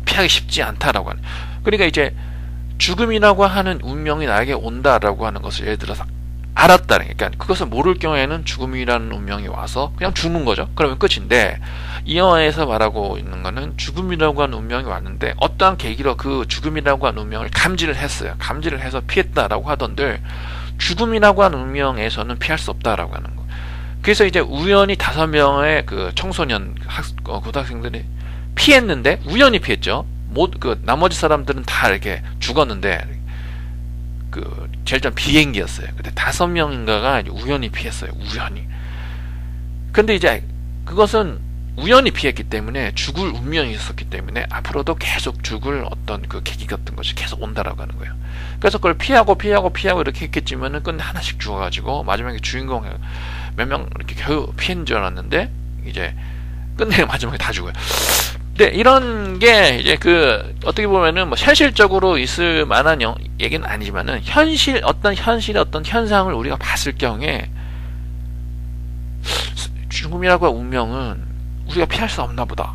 피하기 쉽지 않다라고 하는. 그러니까 이제 죽음이라고 하는 운명이 나에게 온다라고 하는 것을 예를 들어서 알았다. 그러니까 그것을 모를 경우에는 죽음이라는 운명이 와서 그냥 죽는 거죠. 그러면 끝인데, 이 영화에서 말하고 있는 거는 죽음이라고 하는 운명이 왔는데 어떠한 계기로 그 죽음이라고 하는 운명을 감지를 했어요. 감지를 해서 피했다라고 하던데, 죽음이라고 하는 운명에서는 피할 수 없다라고 하는 거. 그래서 이제 우연히 5명의 그 청소년 고등학생들이 피했는데, 우연히 피했죠. 나머지 사람들은 다 이렇게 죽었는데, 제일 전 비행기였어요. 근데 5명인가가 우연히 피했어요. 우연히. 근데 이제 그것은 우연히 피했기 때문에 죽을 운명이 있었기 때문에 앞으로도 계속 죽을 어떤 그 계기 같은 것이 계속 온다라고 하는 거예요. 그래서 그걸 피하고 이렇게 했겠지만은 끝내 하나씩 죽어가지고 마지막에 주인공 몇 명 이렇게 겨우 피한 줄 알았는데 이제 끝내 마지막에 다 죽어요. 네, 이런 게 이제 어떻게 보면은 뭐 현실적으로 있을 만한 얘기는 아니지만은 어떤 현상을 우리가 봤을 경우에 죽음이라고 하는 운명은 우리가 피할 수 없나 보다,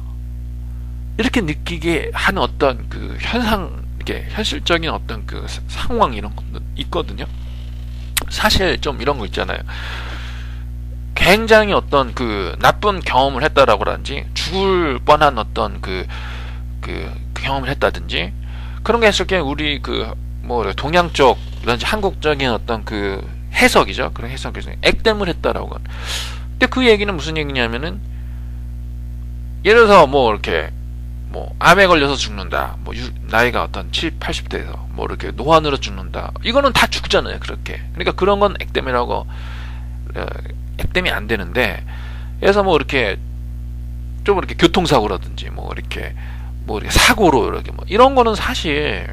이렇게 느끼게 하는 어떤 그 현상, 이게 현실적인 어떤 그 상황, 이런 것도 있거든요. 사실 좀 이런 거 있잖아요. 굉장히 어떤 그 나쁜 경험을 했다라고라든지, 죽을 뻔한 어떤 그 경험을 했다든지, 그런 게 했을 때 우리 동양 쪽이라든지 한국적인 어떤 그 해석이죠. 그런 해석에서 액땜을 했다라고. 근데 그 얘기는 무슨 얘기냐면은 예를 들어서 뭐 이렇게 뭐 암에 걸려서 죽는다. 뭐 나이가 어떤 70, 80대에서 뭐 이렇게 노안으로 죽는다. 이거는 다 죽잖아요. 그렇게. 그러니까 그런 건 액땜이라고 액땜이 안 되는데, 그래서 뭐 이렇게 좀 이렇게 교통사고라든지 뭐 이렇게 사고로 이렇게 뭐 이런 거는 사실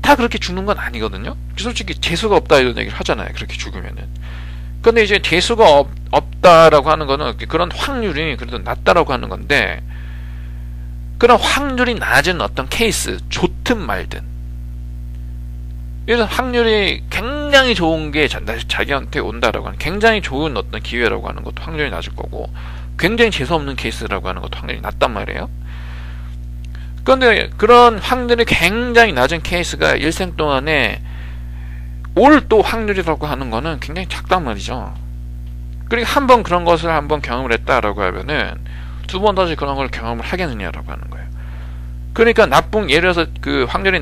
다 그렇게 죽는 건 아니거든요. 솔직히 재수가 없다 이런 얘기를 하잖아요. 그렇게 죽으면은. 근데 이제 재수가 없다라고 하는 거는 그런 확률이 그래도 낮다라고 하는 건데, 그런 확률이 낮은 어떤 케이스, 좋든 말든, 그래서 확률이 굉장히 좋은 게 자기한테 온다라고 하는, 굉장히 좋은 어떤 기회라고 하는 것도 확률이 낮을 거고, 굉장히 재수없는 케이스라고 하는 것도 확률이 낮단 말이에요. 그런데 그런 확률이 굉장히 낮은 케이스가 일생 동안에 올 또 확률이라고 하는 거는 굉장히 작단 말이죠. 그러니까 한번 그런 것을 한번 경험을 했다라고 하면은 두 번 다시 그런 걸 경험을 하겠느냐라고 하는 거예요. 그러니까 예를 들어서 그 확률이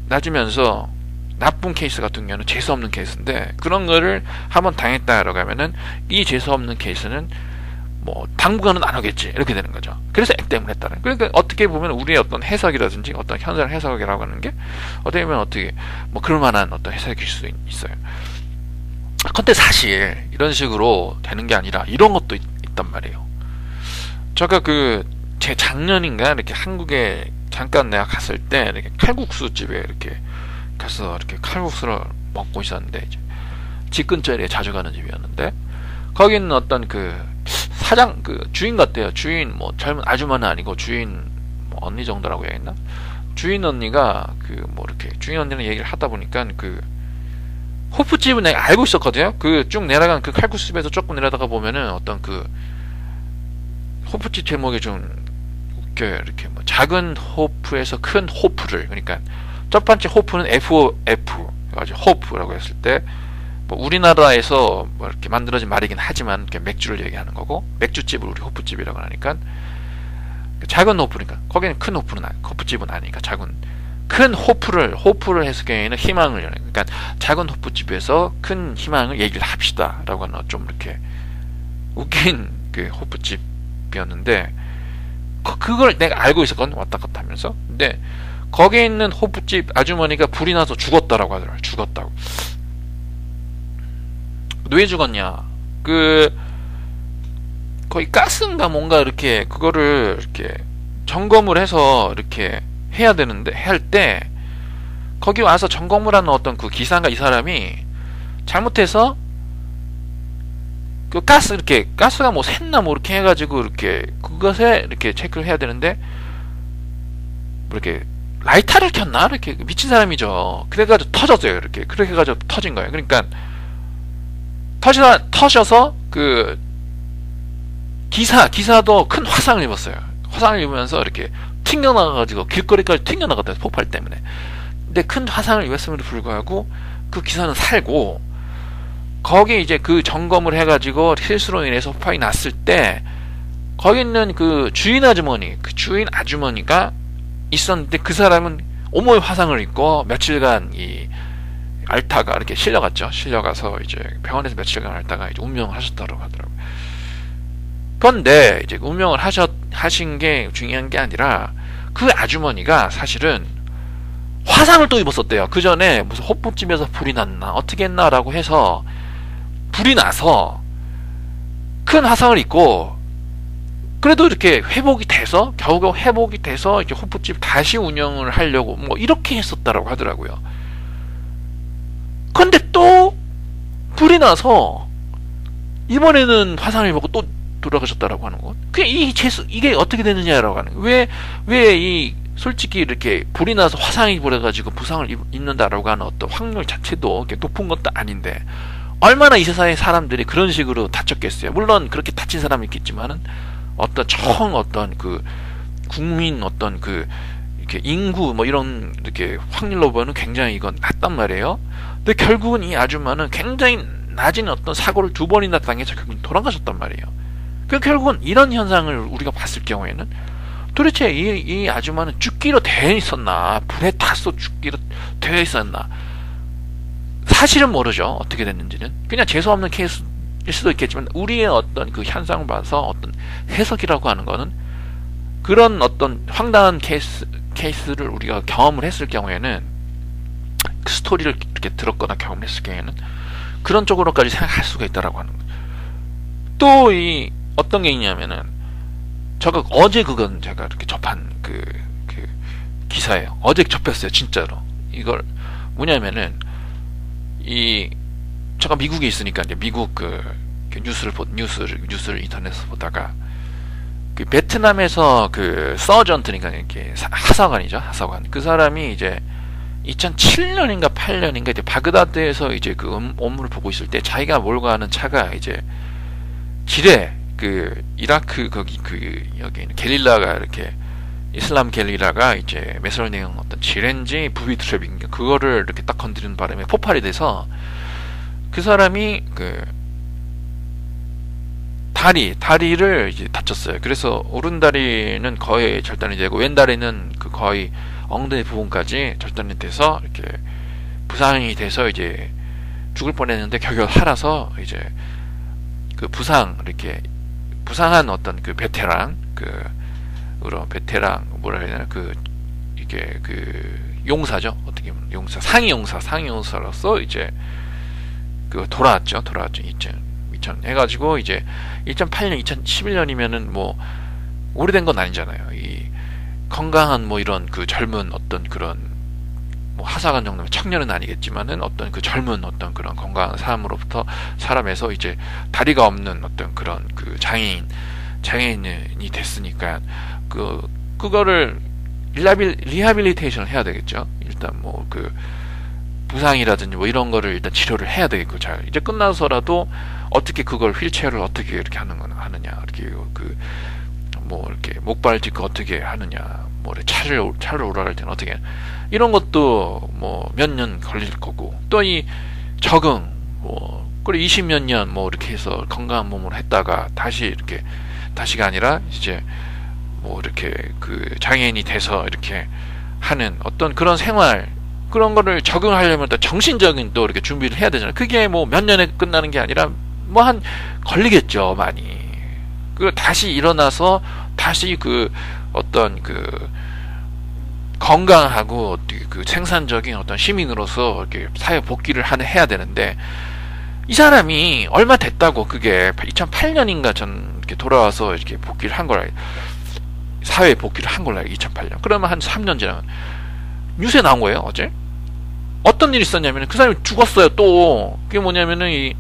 낮으면서 나쁜 케이스 같은 경우는 재수 없는 케이스인데, 그런 거를 한번 당했다라고 하면은 이 재수 없는 케이스는 뭐 당분간은 안 오겠지, 이렇게 되는 거죠. 그래서 액땜을 했다는. 그러니까 어떻게 보면 우리의 어떤 해석이라든지 어떤 현상 해석이라고 하는 게 어떻게 보면 뭐 그럴 만한 어떤 해석일 수 있어요. 근데 사실 이런 식으로 되는 게 아니라 이런 것도 있단 말이에요. 제가 제 작년인가 이렇게 한국에 잠깐 내가 갔을 때 이렇게 칼국수 집에 이렇게 가서 이렇게 칼국수를 먹고 있었는데, 이제 집 근처에 자주 가는 집이었는데, 거기는 어떤 사장, 주인 같대요. 주인, 뭐 젊은 아주머니 아니고 주인, 뭐 언니 정도라고 해야겠나? 주인 언니가 이렇게 주인 언니랑 얘기를 하다 보니까 호프집은 내가 알고 있었거든요. 쭉 내려간 칼국수집에서 조금 내려다가 보면은 어떤 호프집 제목이 좀 웃겨요. 이렇게 뭐 작은 호프에서 큰 호프를, 그러니까 첫 번째 호프는 FOF 가지고 호프라고 했을 때, 뭐 우리나라에서 뭐 이렇게 만들어진 말이긴 하지만 이렇게 맥주를 얘기하는 거고, 맥주집을 우리 호프집이라고 하니까 작은 호프니까 거기는 큰 호프집은 아니니까 큰 호프를 했을 경우에는 희망을, 그러니까 작은 호프집에서 큰 희망을 얘기를 합시다라고 하는 좀 이렇게 웃긴 호프집이었는데, 그걸 내가 알고 있었거든, 왔다 갔다 하면서. 근데 거기에 있는 호프집 아주머니가 불이 나서 죽었다라고 하더라고요. 죽었다고. 왜 죽었냐? 거의 가스인가 뭔가 이렇게 그거를 이렇게 점검을 해서 이렇게 해야 되는데, 할 때 거기 와서 점검을 하는 어떤 기사인가 이 사람이 잘못해서 가스가 뭐 샜나 뭐 이렇게 해가지고 이렇게 그것에 이렇게 체크를 해야 되는데, 뭐 이렇게 라이터를 켰나? 이렇게 미친 사람이죠. 그래가지고 터졌어요. 그렇게 해가지고 터진 거예요. 그러니까 터져서 기사도 큰 화상을 입었어요. 화상을 입으면서 이렇게 튕겨나가가지고 길거리까지 튕겨나갔대요. 폭발 때문에. 근데 큰 화상을 입었음에도 불구하고 그 기사는 살고, 거기 이제 점검을 해가지고 실수로 인해서 폭발이 났을 때 거기 있는 주인 아주머니가 있었는데, 그 사람은 온몸에 화상을 입고 며칠간 이 앓다가 이렇게 실려가서 이제 병원에서 며칠간 앓다가 이제 운명을 하셨다고 하더라고요. 그런데 이제 운명을 하신 게 중요한 게 아니라, 그 아주머니가 사실은 화상을 또 입었었대요. 그 전에 무슨 호프집에서 불이 났나 어떻게 했나라고 해서 불이 나서 큰 화상을 입고, 그래도 이렇게 겨우겨우 회복이 돼서 이제 호프집 다시 운영을 하려고 뭐 이렇게 했었다라고 하더라고요. 근데 또 불이 나서 이번에는 화상을 입고 또 돌아가셨다라고 하는 건, 이게 어떻게 되느냐라고 하는 거예요. 왜 솔직히 이렇게 불이 나서 화상이 버려가지고 부상을 입는다라고 하는 어떤 확률 자체도 이렇게 높은 것도 아닌데, 얼마나 이 세상의 사람들이 그런 식으로 다쳤겠어요. 물론 그렇게 다친 사람이 있겠지만은 어떤 국민 이렇게 인구 뭐 이런 이렇게 확률로 보면 굉장히 이건 낮단 말이에요. 근데 결국은 이 아줌마는 굉장히 낮은 어떤 사고를 2번이나 당해서 결국 돌아가셨단 말이에요. 결국은 이런 현상을 우리가 봤을 경우에는 도대체 이 아줌마는 죽기로 되어 있었나, 불에 타서 죽기로 되어 있었나, 사실은 모르죠. 어떻게 됐는지는. 그냥 재수없는 케이스 수도 있겠지만 우리의 어떤 그 현상을 봐서 어떤 해석이라고 하는 거는 그런 어떤 황당한 케이스를 우리가 경험을 했을 경우에는 그 스토리를 이렇게 들었거나 경험했을 경우에는 그런 쪽으로까지 생각할 수가 있다라고 하는 거예요. 또 이 어떤 게 있냐면은 제가 어제 그건 제가 이렇게 접한 그 기사예요. 어제 접했어요, 진짜로. 이걸 뭐냐면은 제가 미국에 있으니까 이제 미국 뉴스를 인터넷에서 보다가 그 베트남에서 그 서전트니까 이렇게 하사관이죠, 하사관. 그 사람이 이제 2007년인가 8년인가 이제 바그다드에서 이제 그 업무를 보고 있을 때 자기가 몰고 가는 차가 이제 지뢰 그 이라크 거기 여기 있는 게릴라가 이렇게 이슬람 게릴라가 이제 매설되는 어떤 지뢰인지 부비 트랩인가 그거를 이렇게 딱 건드리는 바람에 폭발이 돼서 그 사람이 그 다리를 이제 다쳤어요. 그래서 오른다리는 거의 절단이 되고 왼다리는 그 거의 엉덩이 부분까지 절단이 돼서 이렇게 부상이 돼서 이제 죽을 뻔했는데 결국 살아서 이제 그 부상한 어떤 그 베테랑 뭐라 해야 되나 이게 용사죠. 어떻게 보면 용사 상위 용사로서 이제 돌아왔죠. 2000 해가지고 이제 2008년 2011년이면은 뭐 오래된 건 아니잖아요. 이 건강한 뭐 이런 그 젊은 어떤 그런 뭐 하사관 정도면 청년은 아니겠지만은 어떤 그 젊은 어떤 그런 건강한 사람에서 이제 다리가 없는 어떤 그런 그 장애인이 됐으니까 그거를 리하빌리테이션을 해야 되겠죠. 일단 뭐 부상이라든지 뭐 이런 거를 일단 치료를 해야 되겠고, 이제 끝나서라도 어떻게 그걸 휠체어를 어떻게 이렇게 하느냐, 이렇게 뭐 이렇게 목발 짚고 어떻게 하느냐, 뭐 차를 오라갈 때는 어떻게 이런 것도 뭐 몇 년 걸릴 거고, 또 이 적응 뭐 그리고 20몇 년 뭐 이렇게 해서 건강한 몸으로 했다가 다시가 아니라 이제 뭐 이렇게 장애인이 돼서 이렇게 하는 어떤 그런 생활, 그런 거를 적응하려면 또 정신적인 또 이렇게 준비를 해야 되잖아요. 그게 뭐 몇 년에 끝나는 게 아니라 뭐 걸리겠죠, 많이. 다시 일어나서 다시 어떤 건강하고 생산적인 어떤 시민으로서 이렇게 사회 복귀를 해야 되는데, 이 사람이 얼마 됐다고 그게 2008년인가 전 이렇게 돌아와서 이렇게 복귀를 한 거라, 사회 복귀를 한 걸로 2008년. 그러면 한 3년 지나면 뉴스에 나온 거예요, 어제. 어떤 일이 있었냐면 그 사람이 죽었어요, 또. 그게 뭐냐면은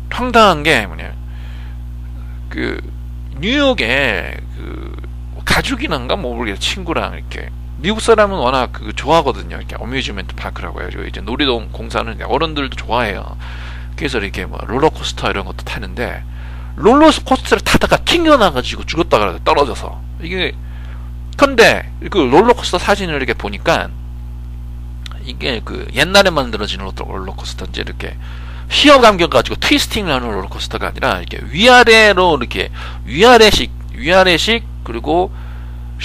황당한 게 뭐냐면 뉴욕에 가족이란가 뭐 모르겠어요, 친구랑 이렇게 미국 사람은 워낙 좋아하거든요. 이렇게 어뮤즈먼트 파크라고 해요. 이제 놀이동 공사는 어른들도 좋아해요. 그래서 이렇게 뭐 롤러코스터 이런 것도 타는데, 롤러코스터를 타다가 튕겨나가지고 죽었다가 떨어져서 근데 롤러코스터 사진을 이렇게 보니까 이게 옛날에 만들어진 롤러코스터인지 이렇게 휘어 감겨가지고 트위스팅하는 롤러코스터가 아니라 이렇게 위아래로 이렇게 위아래식 그리고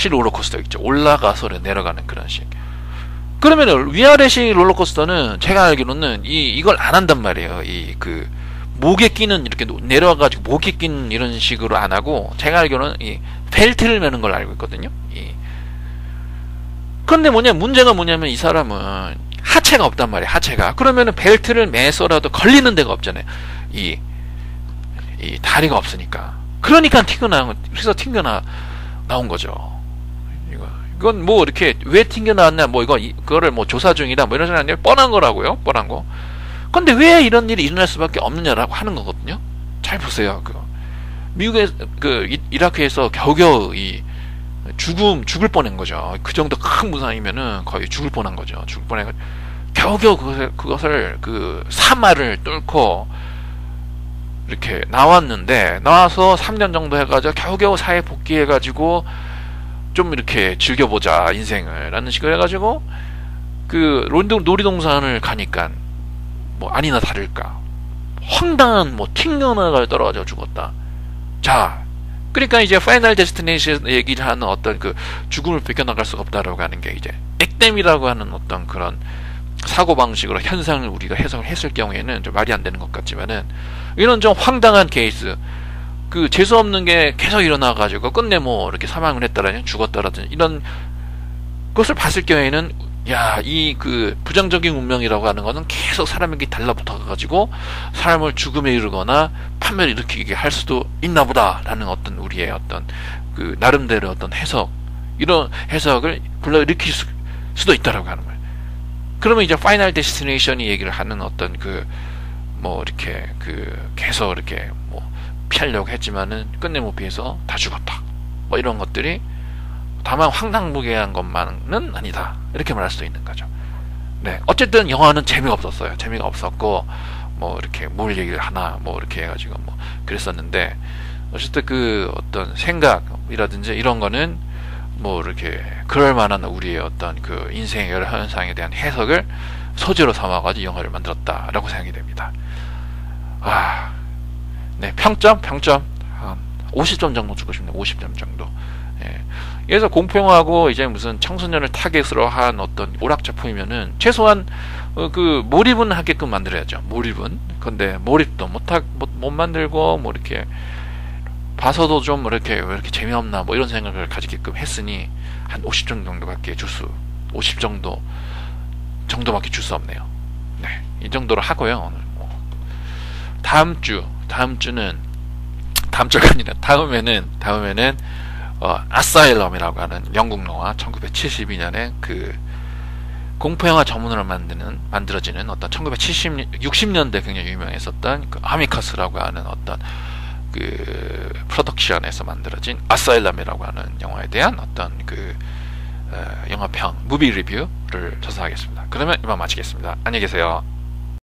롤러코스터 있죠. 올라가서 내려가는 그런 식. 그러면 위아래식 롤러코스터는 제가 알기로는 이걸 안 한단 말이에요. 목에 끼는 이렇게 내려와가지고 목에 끼는 이런 식으로 안 하고, 제가 알기로는 벨트를 매는 걸 알고 있거든요. 그런데 문제가 뭐냐면 이 사람은 하체가 없단 말이에요. 하체가. 그러면은 벨트를 매서라도 걸리는 데가 없잖아요. 이 다리가 없으니까. 그러니까 나온 거죠. 이건 뭐 이렇게 왜 튕겨나왔냐, 뭐 그거를 뭐 조사 중이다, 뭐 이런 소리 아니에요. 뻔한 거라고요, 뻔한 거. 근데 왜 이런 일이 일어날 수밖에 없느냐라고 하는 거거든요. 잘 보세요. 미국의 이라크에서 겨우겨우 죽을 뻔한 거죠. 그 정도 큰 부상이면은 거의 죽을 뻔한 거죠. 겨우겨우 그것을 사마를 뚫고 이렇게 나와서 3년 정도 해가지고 겨우겨우 사회 복귀해가지고 좀 이렇게 즐겨보자 인생을 라는 식으로 해가지고 놀이동산을 가니까 뭐 아니나 다를까 황당한 뭐 튕겨나가 떨어져 죽었다. 자, 그러니까 이제 파이널 데스티네이션 얘기를 하는 어떤 죽음을 비껴나갈 수가 없다라고 하는 게 이제 액땜이라고 하는 어떤 그런 사고방식으로 현상을 우리가 해석을 했을 경우에는 좀 말이 안 되는 것 같지만은, 이런 좀 황당한 케이스, 그 재수 없는 게 계속 일어나 가지고 끝내 뭐 이렇게 사망을 했다라든지 죽었다라든지 이런 것을 봤을 경우에는, 야, 이 그 부정적인 운명이라고 하는 것은 계속 사람에게 달라붙어 가지고 사람을 죽음에 이르거나 판멸을 일으키게 할 수도 있나 보다라는 어떤 우리의 어떤 그 나름대로 어떤 해석, 이런 해석을 불러일으킬 수도 있다라고 하는 거예요. 그러면 이제 파이널 데스티네이션이 얘기를 하는 어떤 그 뭐 이렇게 그 계속 이렇게 뭐 피하려고 했지만은 끝내 못 피해서 다 죽었다, 뭐 이런 것들이 다만 황당무계한 것만은 아니다, 이렇게 말할 수도 있는 거죠. 네, 어쨌든 영화는 재미가 없었어요. 재미가 없었고, 뭐 이렇게 뭘 얘기를 하나 뭐 이렇게 해가지고 뭐 그랬었는데, 어쨌든 그 어떤 생각이라든지 이런 거는 뭐 이렇게 그럴 만한 우리의 어떤 그 인생의 여러 현상에 대한 해석을 소재로 삼아가지고 영화를 만들었다라고 생각이 됩니다. 네, 평점 한 50점 정도 주고 싶네요. 50점 정도. 예. 그래서 공평하고 이제 무슨 청소년을 타겟으로 한 어떤 오락 작품이면은 최소한 그 몰입은 하게끔 만들어야죠. 몰입은. 근데 몰입도 못 만들고 뭐 이렇게 봐서도 좀 이렇게 왜 이렇게 재미없나 뭐 이런 생각을 가지게끔 했으니 한 50점 정도밖에 50 정도밖에 줄 수 없네요. 네, 이 정도로 하고요. 오늘 뭐 다음에는 아사일럼이라고 하는 영국 영화 1972년에 그 공포영화 전문으로 만들어지는 어떤 60년대 굉장히 유명했었던 그 아미커스라고 하는 어떤 그 프로덕션에서 만들어진 아사일럼이라고 하는 영화에 대한 어떤 그 영화평 무비 리뷰를 조사하겠습니다. 그러면 이만 마치겠습니다. 안녕히 계세요.